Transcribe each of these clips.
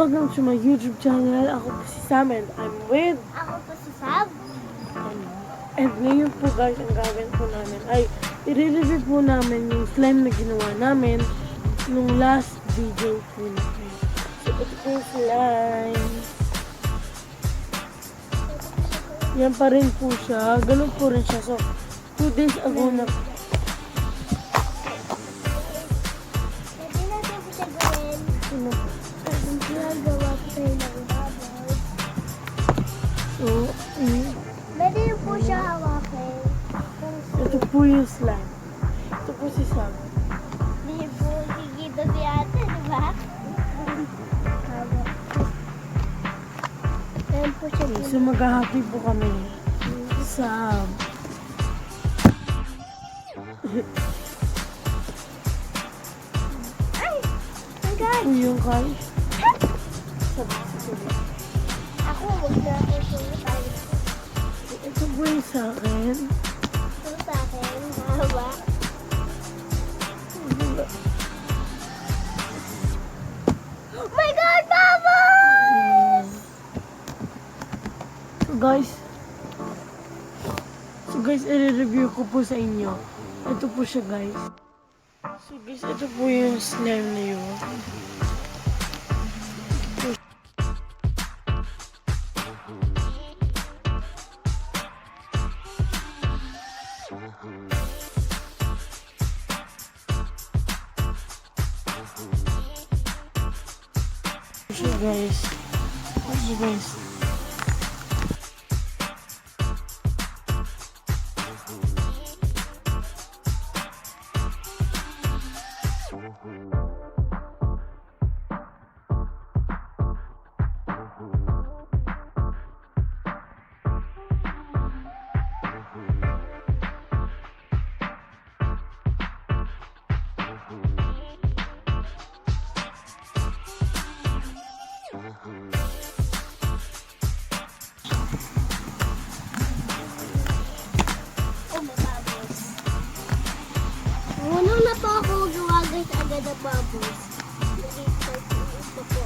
welcome to my YouTube channel. Ako po si Sam and I'm with... Ako po si Sam. And ngayon po guys, ang gagawin po namin ay i-review po namin yung slime na ginawa namin nung last video po namin. So ito po yung slime. Yan pa rin po siya. Ganun po rin siya. So 2 days ago na... Pwede natin po siya gawin. Ang ginagawa ko tayo ng bubbles. So, Pwede yun po siya hawakin. ito po yung slime. Ito po si Sam. Hindi po sigito si ate, di ba? Hawak. Ayan po siya. So maghahati po kami. Sam. Ay! My God! Ito yung kay... Sabi. Ako, huwag na ako tayo. Ito po yung sa akin. Ito sa akin, hawa. Oh my God, bubbles! So guys, i-review ko po sa inyo. Ito po siya guys. So guys, ito po yung slime na yun. So guys, Oh, may bubbles. Unang na po ako gawa guys agad ng bubbles. Ito po.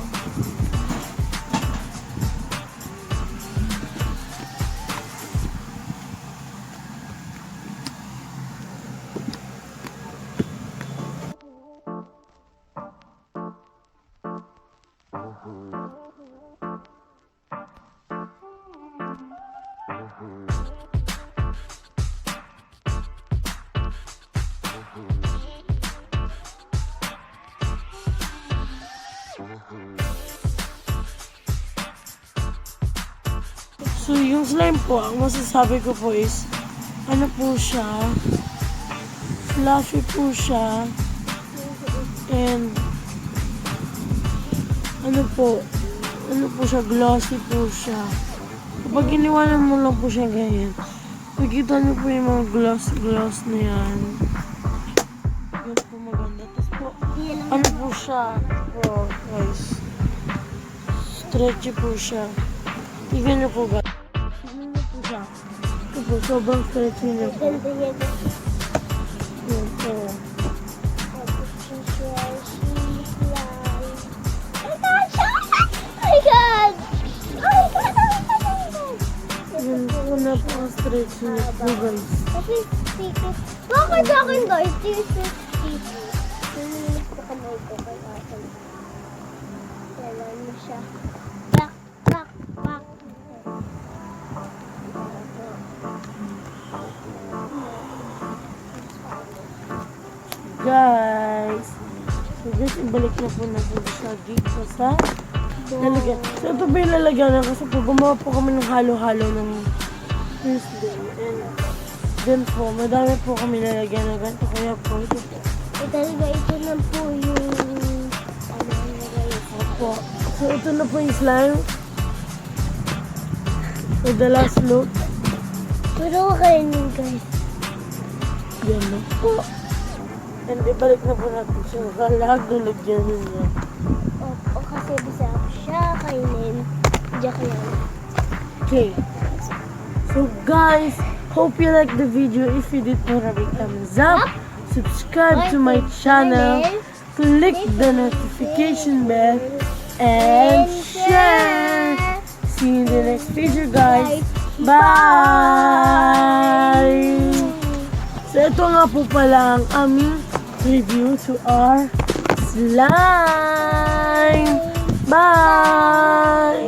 so yung slime po, ang masasabi ko po is, ano po siya, fluffy po siya, and ano po siya, glossy po siya. Kapag iniwanan mo lang po siya ganyan, makikita niyo po yung mga gloss na yan. Yan po maganda. Tapos po, ano po siya, po guys, stretchy po siya. Tignan niyo po guys. Tignan niyo po siya. Ito po, sobrang stretchy niya po. Ganda yan. Yan po. Tapos yung stretchy slime. Oh my God! Oh my God! Oh my God! Yan po na po ang stretchy niya po guys. Kasi sticky. Bakit sa akin guys? This is sticky. Nilinis ko kamay ko kay ate. Kailan mo siya. Back. Guys. So guys, ibalik na po natin siya dito sa lalagyan. So ito ba yung lalagyan kasi po gumawa po kami ng halo-halo ng Tuesday. And then po, madami po kami lalagyan na ganito. Kaya po ito po. Talaga ito na po yung ano nilagay ko. Opo. So ito na po yung slime. So the last look. Pero kainin guys. Yan na po. And ibalik na po natin siya. Lahat nalagyan niya. O kasi bisa siya kainin. Diyan ka lang. Okay. So guys, hope you like the video. If you did, thumbs up. Subscribe to my channel. Click the notification bell and share. See you in the next video, guys. Bye! So, ito nga po pala ang aming review to our slime. Bye!